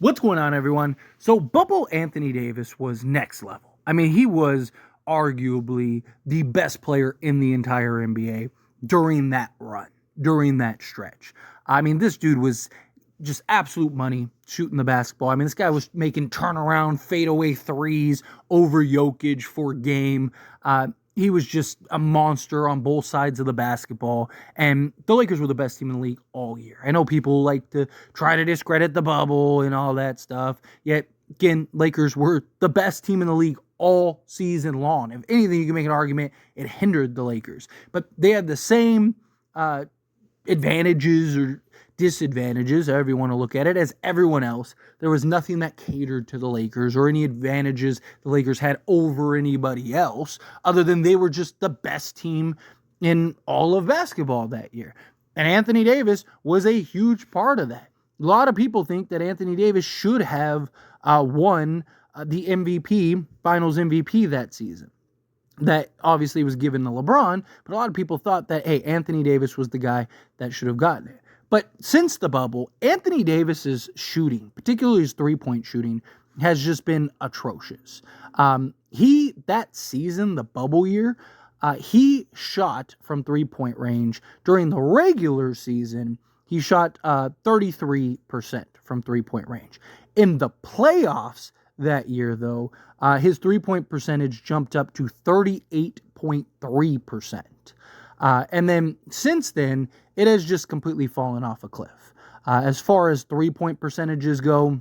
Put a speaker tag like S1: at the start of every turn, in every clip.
S1: What's going on, everyone? So, Bubble Anthony Davis was next level. I mean, he was arguably the best player in the entire NBA during that run, during that stretch. I mean, this dude was just absolute money shooting the basketball. I mean, this guy was making turnaround, fadeaway threes over Jokic for game. He was just a monster on both sides of the basketball, and the Lakers were the best team in the league all year. I know people like to try to discredit the bubble and all that stuff, yet, again, Lakers were the best team in the league all season long. If anything, you can make an argument it hindered the Lakers, but they had the same advantages or disadvantages, however you want to look at it, as everyone else. There was nothing that catered to the Lakers or any advantages the Lakers had over anybody else, other than they were just the best team in all of basketball that year. And Anthony Davis was a huge part of that. A lot of people think that Anthony Davis should have won the MVP, Finals MVP that season. That obviously was given to LeBron, but a lot of people thought that, hey, Anthony Davis was the guy that should have gotten it. But since the bubble, Anthony Davis's shooting, particularly his three-point shooting, has just been atrocious. That season, the bubble year, he shot from three-point range. During the regular season, he shot 33% from three-point range. In the playoffs that year, though, his three-point percentage jumped up to 38.3%. And then since then, it has just completely fallen off a cliff. As far as three-point percentages go,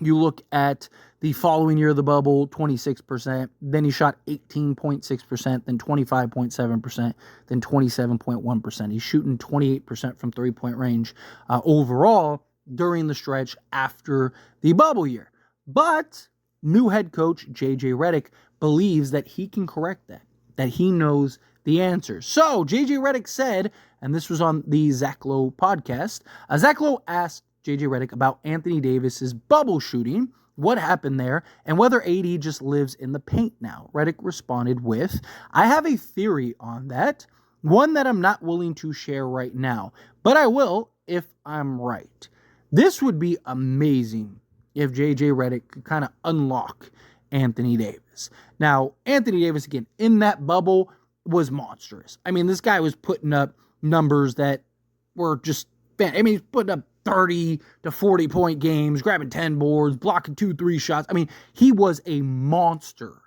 S1: you look at the following year of the bubble, 26%. Then he shot 18.6%, then 25.7%, then 27.1%. He's shooting 28% from three-point range overall during the stretch after the bubble year. But new head coach J.J. Redick believes that he can correct that he knows the answers. So J.J. Redick said, and this was on the Zach Lowe podcast, Zach Lowe asked J.J. Redick about Anthony Davis's bubble shooting, what happened there, and whether AD just lives in the paint now. Redick responded with, I have a theory on that, one that I'm not willing to share right now, but I will if I'm right. This would be amazing if J.J. Redick could kind of unlock Anthony Davis. Now, Anthony Davis, again, in that bubble, was monstrous. I mean, this guy was putting up numbers that were just, he's putting up 30 to 40 point games, grabbing 10 boards, blocking 2-3 shots. I mean, he was a monster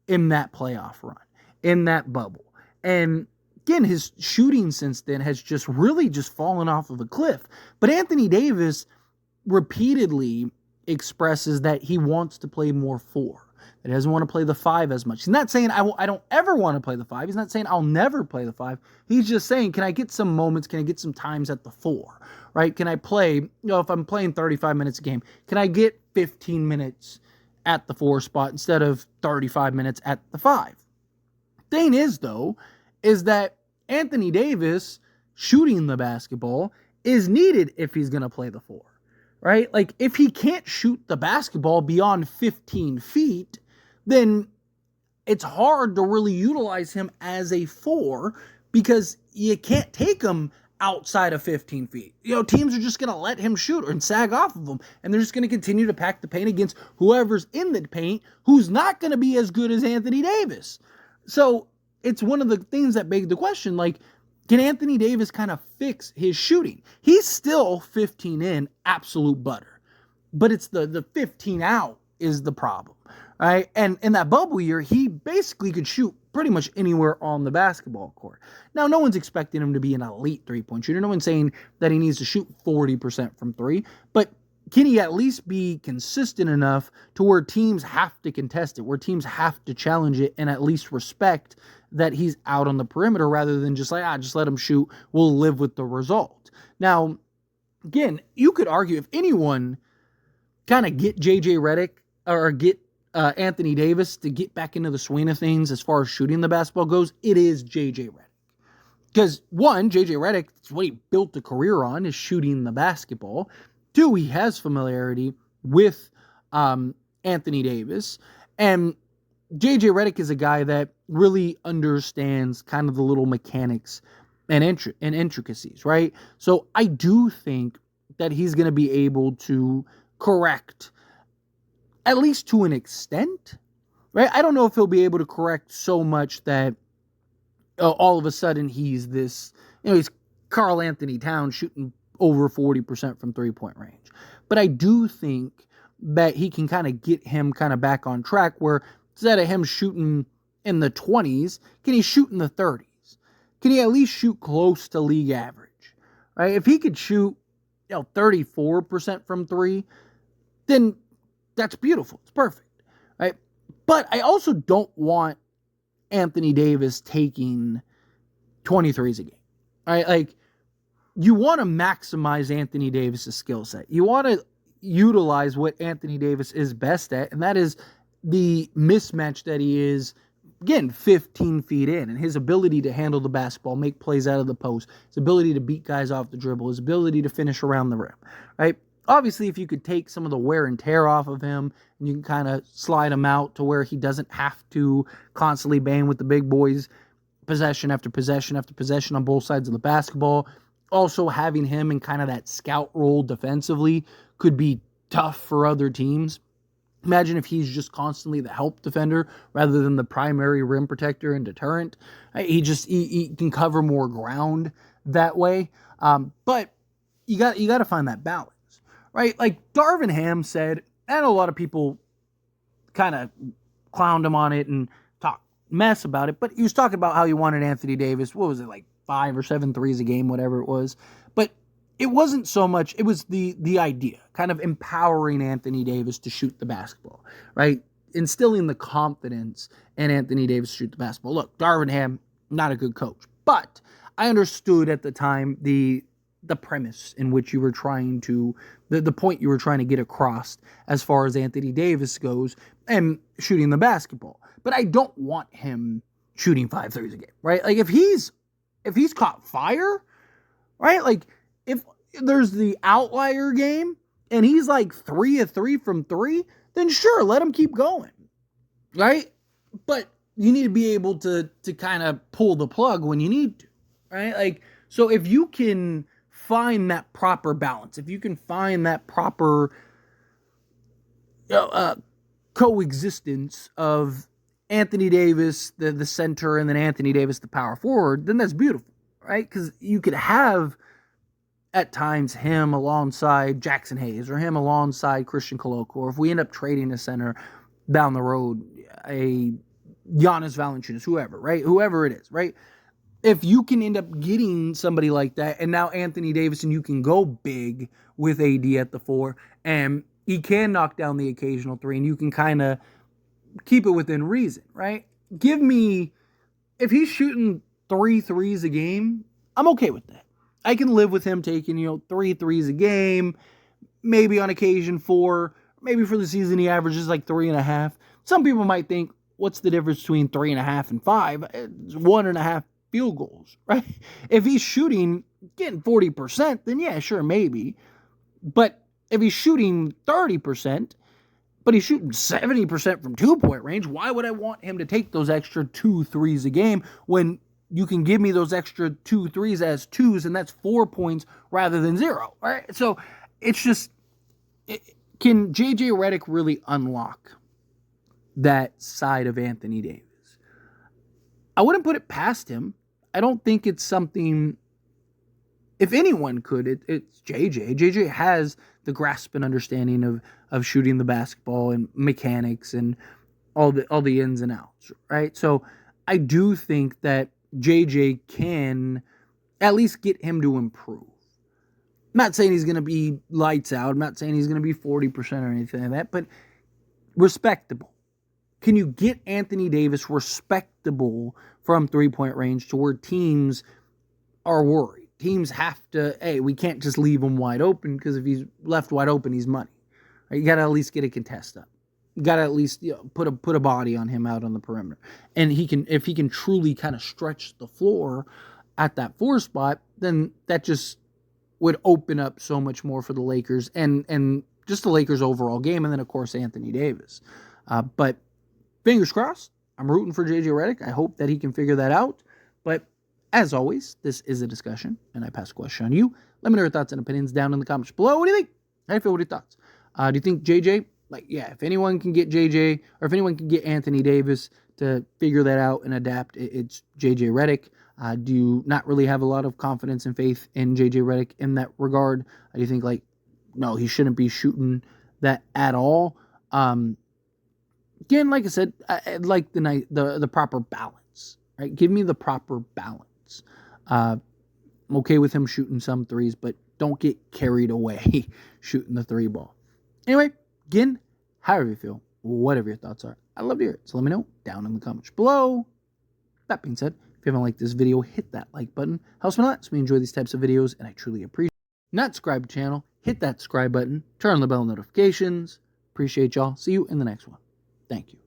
S1: in that playoff run, in that bubble. And again, his shooting since then has just really just fallen off of a cliff. But Anthony Davis repeatedly expresses that he wants to play more four. That he doesn't want to play the five as much. He's not saying I don't ever want to play the five. He's not saying I'll never play the five. He's just saying, can I get some moments? Can I get some times at the four? Right? Can I play, if I'm playing 35 minutes a game, can I get 15 minutes at the four spot instead of 35 minutes at the five? Thing is, though, is that Anthony Davis shooting the basketball is needed if he's going to play the four. Right? Like, if he can't shoot the basketball beyond 15 feet, then it's hard to really utilize him as a four because you can't take him outside of 15 feet. Teams are just going to let him shoot and sag off of him, and they're just going to continue to pack the paint against whoever's in the paint who's not going to be as good as Anthony Davis. So it's one of the things that beg the question, like, can Anthony Davis kind of fix his shooting? He's still 15 in, absolute butter. But it's the 15 out is the problem, right? And in that bubble year, he basically could shoot pretty much anywhere on the basketball court. Now, no one's expecting him to be an elite three-point shooter. No one's saying that he needs to shoot 40% from three. But can he at least be consistent enough to where teams have to contest it, where teams have to challenge it and at least respect that he's out on the perimeter rather than just like, just let him shoot, we'll live with the result. Now, again, you could argue if anyone kind of get J.J. Redick or get Anthony Davis to get back into the swing of things as far as shooting the basketball goes, it is J.J. Redick. Because one, J.J. Redick, it's what he built a career on, is shooting the basketball. Two, he has familiarity with Anthony Davis. And J.J. Redick is a guy that really understands kind of the little mechanics and intricacies, right? So I do think that he's going to be able to correct, at least to an extent, right? I don't know if he'll be able to correct so much that all of a sudden he's this, he's Karl Anthony Towns shooting over 40% from three-point range. But I do think that he can kind of get him kind of back on track where instead of him shooting in the 20s, can he shoot in the 30s? Can he at least shoot close to league average? Right? If he could shoot 34% from three, then that's beautiful. It's perfect. Right? But I also don't want Anthony Davis taking 23s a game. Right? Like, you want to maximize Anthony Davis's skill set. You want to utilize what Anthony Davis is best at, and that is the mismatch that he is, again, 15 feet in, and his ability to handle the basketball, make plays out of the post, his ability to beat guys off the dribble, his ability to finish around the rim, right? Obviously, if you could take some of the wear and tear off of him, and you can kind of slide him out to where he doesn't have to constantly bang with the big boys possession after possession after possession on both sides of the basketball. Also, having him in kind of that scout role defensively could be tough for other teams. Imagine if he's just constantly the help defender rather than the primary rim protector and deterrent. He can cover more ground that way. But you got to find that balance, right? Like Darvin Ham said, and a lot of people kind of clowned him on it and talked mess about it, but he was talking about how he wanted Anthony Davis, what was it, like 5 or 7 threes a game, whatever it was. But it wasn't so much, it was the idea, kind of empowering Anthony Davis to shoot the basketball, right? Instilling the confidence in Anthony Davis to shoot the basketball. Look, Darvin Ham, not a good coach, but I understood at the time the premise in which you were trying to, the point you were trying to get across as far as Anthony Davis goes and shooting the basketball. But I don't want him shooting 5 threes a game, right? Like if he's caught fire, right? Like if there's the outlier game and he's like 3 of 3 from 3, then sure, let him keep going, right? But you need to be able to kind of pull the plug when you need to, right? Like, so if you can find that proper balance, if you can find that proper coexistence of Anthony Davis, the center, and then Anthony Davis, the power forward, then that's beautiful, right? Because you could have at times him alongside Jackson Hayes or him alongside Christian Koloko, or if we end up trading a center down the road, a Giannis Valanciunas, whoever, right? Whoever it is, right? If you can end up getting somebody like that, and now Anthony Davis, and you can go big with AD at the 4, and he can knock down the occasional 3, and you can kind of keep it within reason, right? Give me, if he's shooting 3 threes a game, I'm okay with that. I can live with him taking, 3 threes a game, maybe on occasion 4, maybe for the season he averages like 3.5. Some people might think, what's the difference between 3.5 and 5? It's 1.5 field goals, right? If he's shooting, getting 40%, then yeah, sure, maybe. But if he's shooting 30%, but he's shooting 70% from 2-point range, why would I want him to take those extra 2 threes a game when you can give me those extra 2 threes as 2s, and that's 4 points rather than 0, right? So it's just, can JJ Redick really unlock that side of Anthony Davis? I wouldn't put it past him. I don't think it's something, if anyone could, it's JJ. JJ has the grasp and understanding of shooting the basketball and mechanics and all the ins and outs, right? So I do think that JJ can at least get him to improve. I'm not saying he's going to be lights out. I'm not saying he's going to be 40% or anything like that, but respectable. Can you get Anthony Davis respectable from 3-point range to where teams are worried? Teams have to, hey, we can't just leave him wide open, because if he's left wide open, he's money. Right? You got to at least get a contest up. You got to at least put a body on him out on the perimeter. And if he can truly kind of stretch the floor at that 4 spot, then that just would open up so much more for the Lakers and just the Lakers' overall game. And then, of course, Anthony Davis. But fingers crossed. I'm rooting for JJ Redick. I hope that he can figure that out. But as always, this is a discussion, and I pass the question on you. Let me know your thoughts and opinions down in the comments below. What do you think? How do you feel? What are your thoughts? Do you think JJ? Like, yeah, if anyone can get JJ, or if anyone can get Anthony Davis to figure that out and adapt, it's JJ Redick. Do you not really have a lot of confidence and faith in JJ Redick in that regard? Do you think, like, no, he shouldn't be shooting that at all? Again, like I said, I'd like the proper balance, right? Give me the proper balance. I'm okay with him shooting some threes, but don't get carried away shooting the three ball. Anyway, again, however you feel, whatever your thoughts are, I'd love to hear it. So let me know down in the comments below. That being said, if you haven't liked this video, hit that like button. Helps me a lot, so we enjoy these types of videos, and I truly appreciate it. Not subscribed to the channel, hit that subscribe button, turn on the bell notifications. Appreciate y'all. See you in the next one. Thank you.